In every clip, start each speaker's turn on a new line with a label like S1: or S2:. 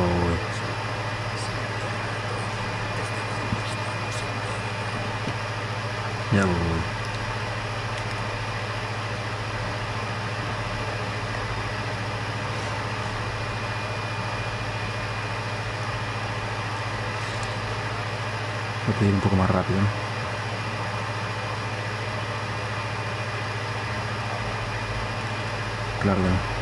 S1: voy. Ya voy. Voy a ir un poco más rápido, ¿no? Claro que no.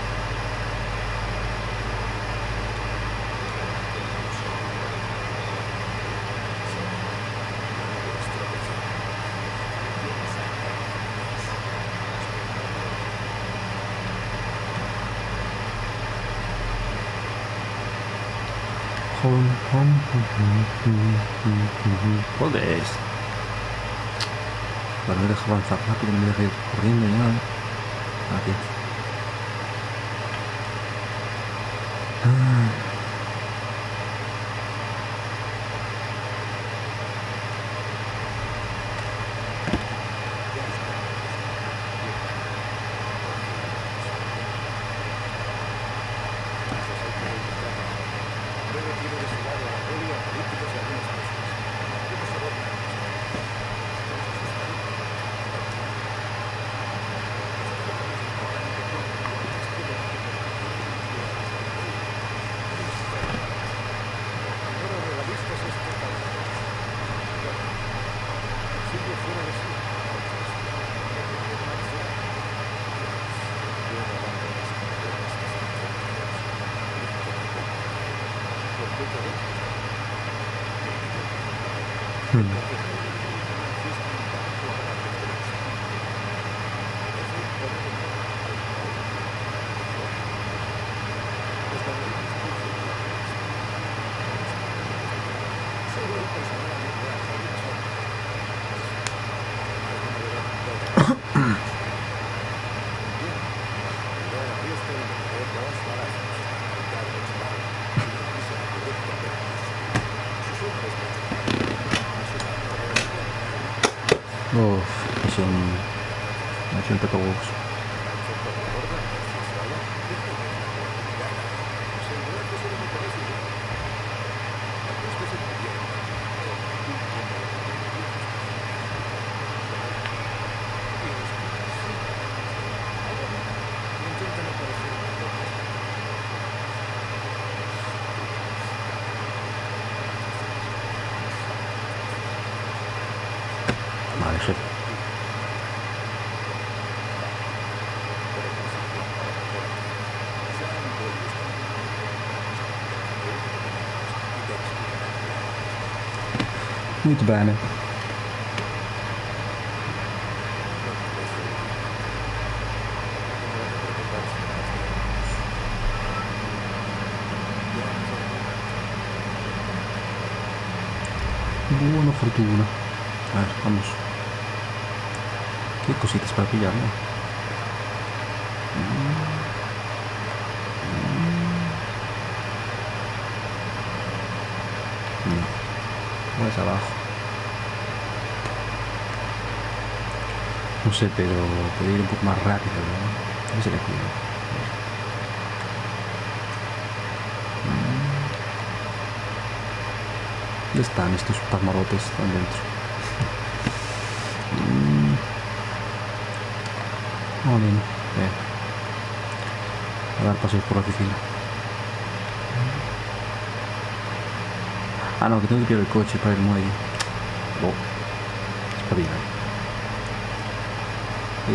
S1: Joder. Bueno, me deja avanzar rápido, me deja ir corriendo y nada. Aquí. Es un peto huevos. Vale, jefe. Muito bene. Buena fortuna. A ver, vamos. Qué cositas para pillar, ¿no? No. Más abajo. No sé, pero puede ir un poco más rápido, ¿no? A ver si le cuido. ¿Dónde están estos pasmarotes? Están dentro. Jolín. A dar paseos por la oficina. Ah, no, que tengo que pillar el coche para ir al muelle. Oh, espabila.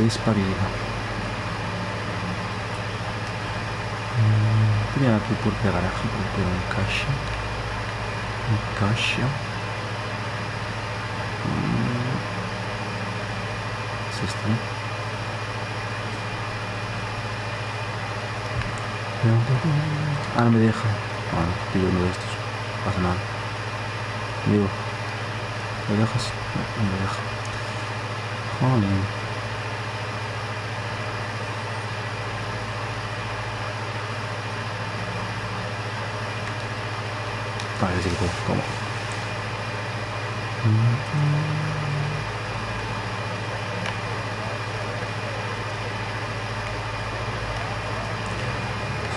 S1: Espabila. Tenía aquí por el garaje, pero encaixa. Encaixa. Es esto, ¿no? Ah, no me deja. Bueno, pillo uno de estos. No pasa nada. Digo, ¿me dejas? No, no me deja. Joder. Vale, sí que puedo. ¿Cómo?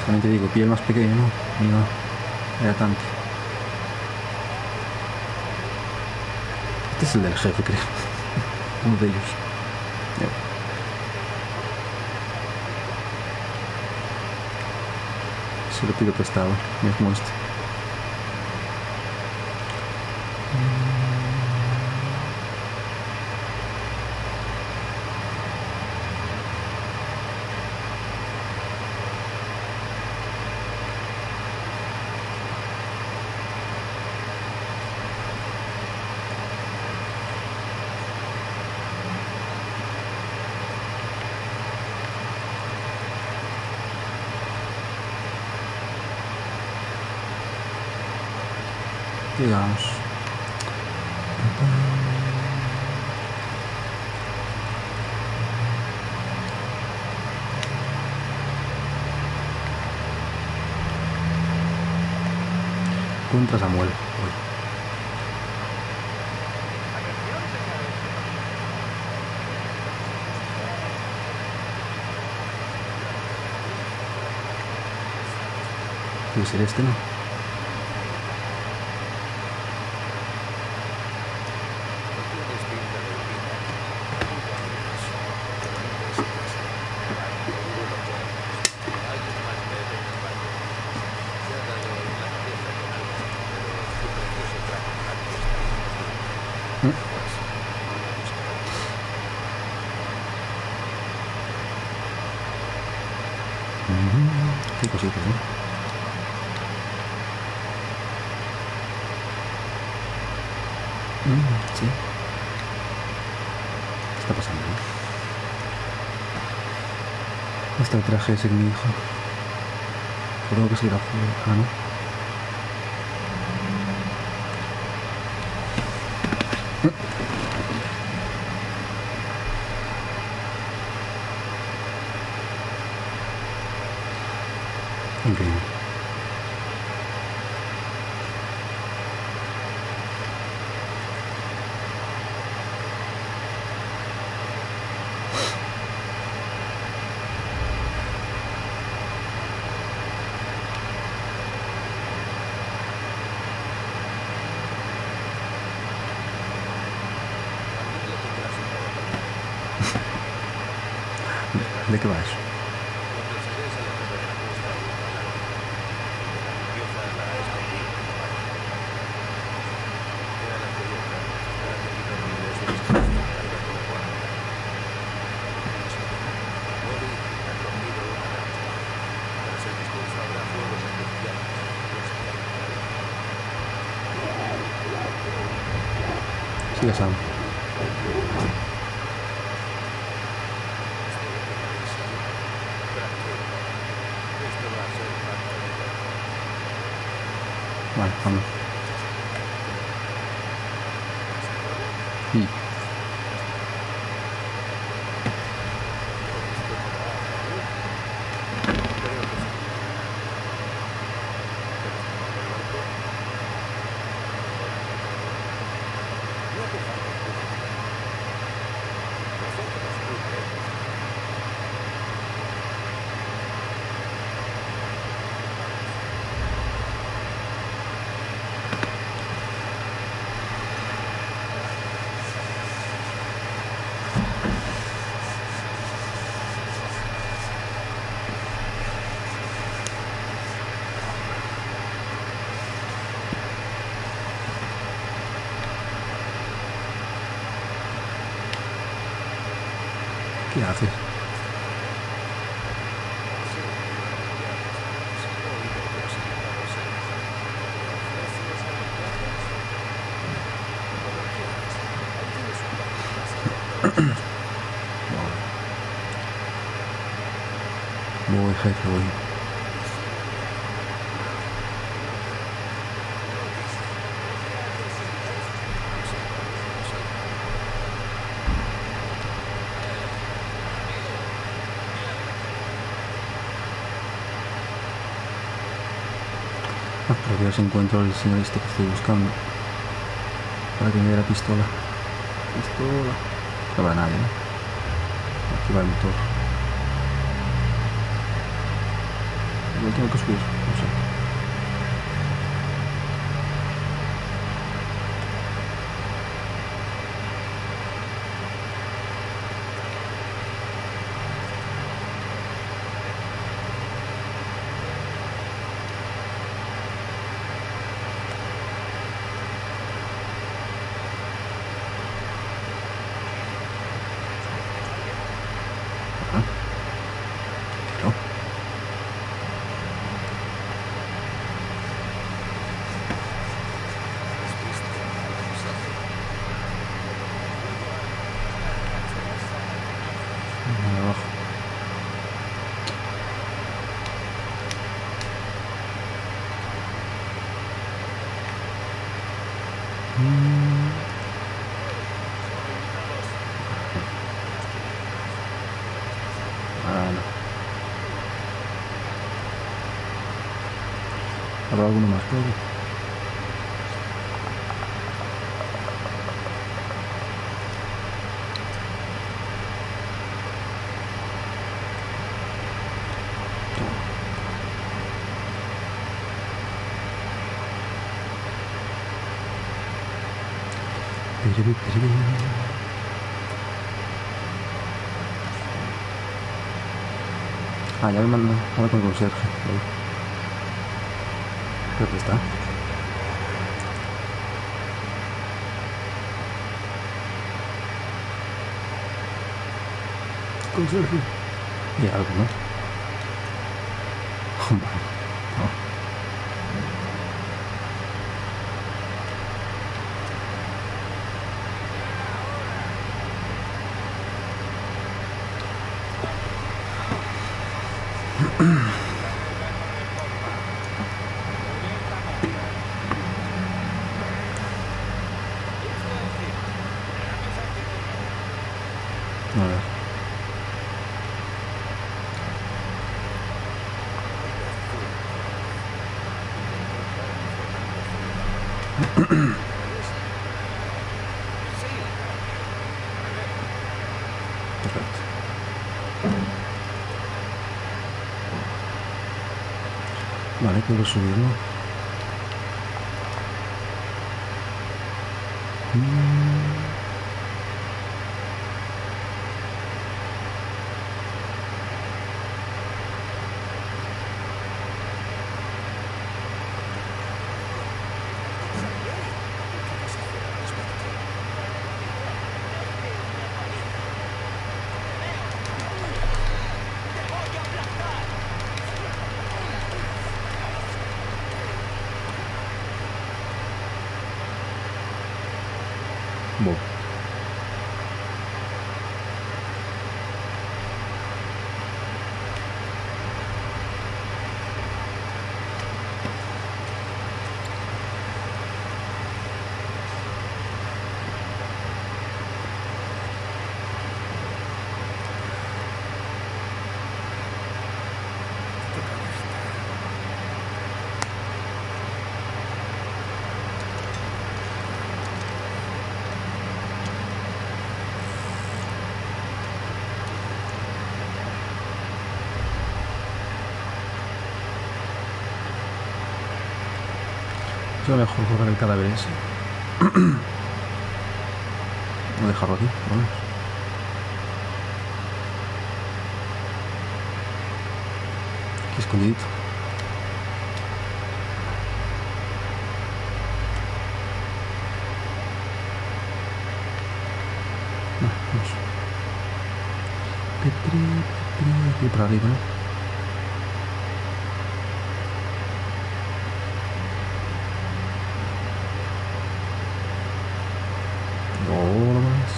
S1: También te digo, piel más pequeño, ¿no? Mira. Era tanto. Este es el del jefe, creo. Uno de ellos. Se lo pido prestado. No es como este. Llegamos. Contra Samuel. Hoy. Debe ser este, ¿no? Qué cositas, ¿no? Sí. ¿Qué está pasando? Hasta el traje ese mi hijo. Creo que se irá afuera. Ah, ¿no? Increíble. ¿De qué va eso? Sigue Sam. Vale, vamos. Y... ¿Qué haces? Voy, jefe, voy. Pero ver si encuentro al señor este que estoy buscando para que me dé la pistola. No habrá nadie, ¿no? Activar el motor. Igual tengo que subir, no sé. Bueno. ¿Habrá alguno más por aquí? Ah, ya me mandó. Ahora con el conserje. Creo que está. Conserje. Y algo, ¿no? No. A ver. Perfecto. Vale, puedo subirlo. Bueno. Es lo mejor coger el cadáver ese. No dejarlo aquí, por lo menos. Aquí escondidito. No, vamos. Aquí por arriba, ¿no? No más.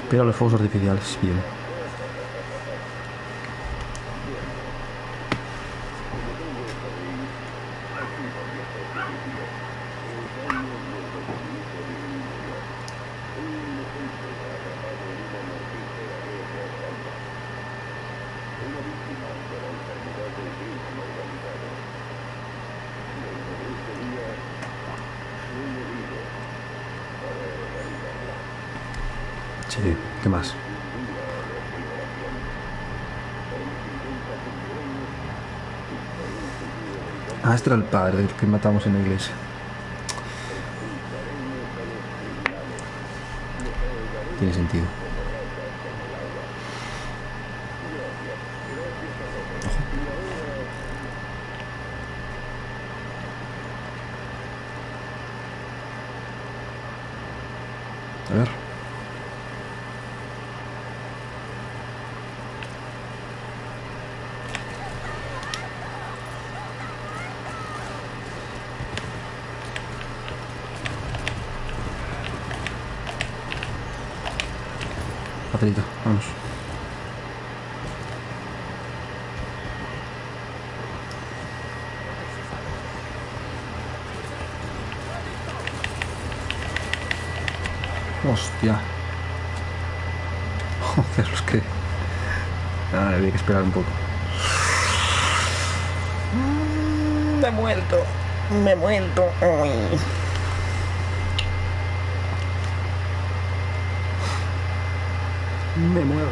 S1: Pero los fuegos artificiales, bien. Sí, ¿qué más? Ah, este era el padre del que matamos en la iglesia. Tiene sentido. A ver. Facilito, vamos. Hostia. Joder, los que... Ah, había que esperar un poco.
S2: Me he muerto. Me he muerto. Uy.
S1: Me muero.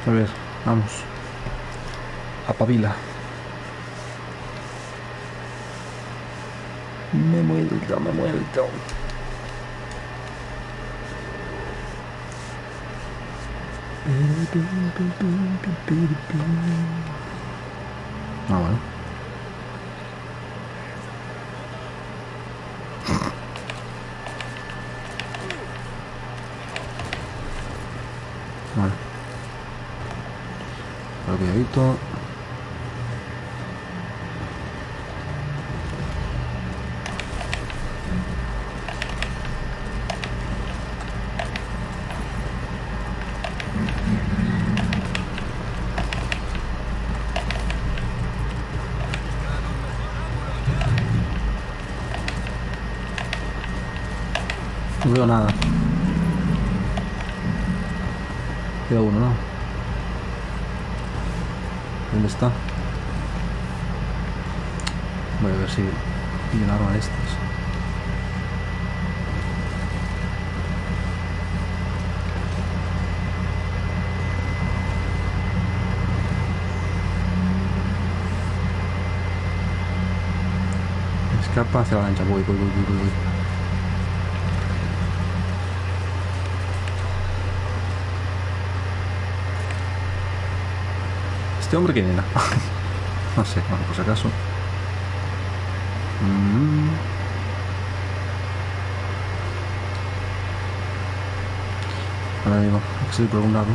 S1: A ver, vamos. Apabila. Me he muerto, me he muerto. Ah, bueno. Vale. Pero cuidadito. No veo nada. Queda uno, ¿no? ¿Dónde está? Voy a ver si pillo un arma de estas. Escapa hacia la lancha. Voy. ¿Este hombre quién era? No sé, bueno, por si acaso. Vale, amigo, hay que seguir por algún lado.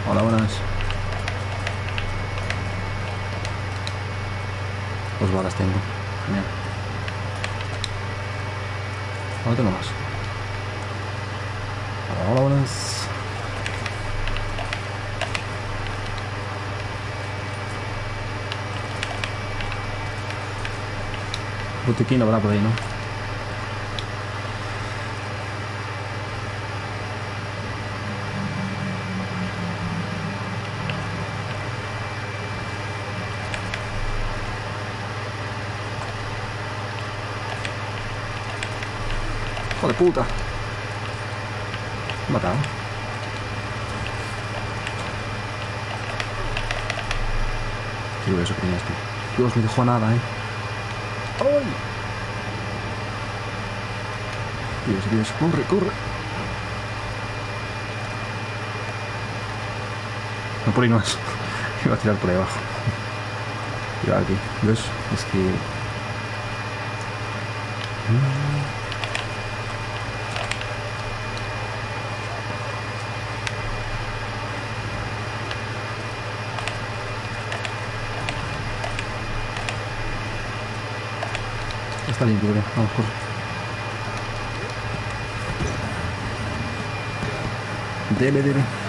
S1: Hola, buenas. Dos balas tengo. Genial. Ahora tengo más. Hola, buenas. Botiquín habrá por ahí, ¿no? ¡Hijo de puta! Me he matado. Tío, eso que tenías tú. Dios, me dejó nada, ¿eh? ¡Ay! Dios, corre. No, por ahí no es. Iba a tirar por ahí abajo. Iba aquí. ¿Ves? Es que... Está limpio, creo. Vamos, corre. Dele.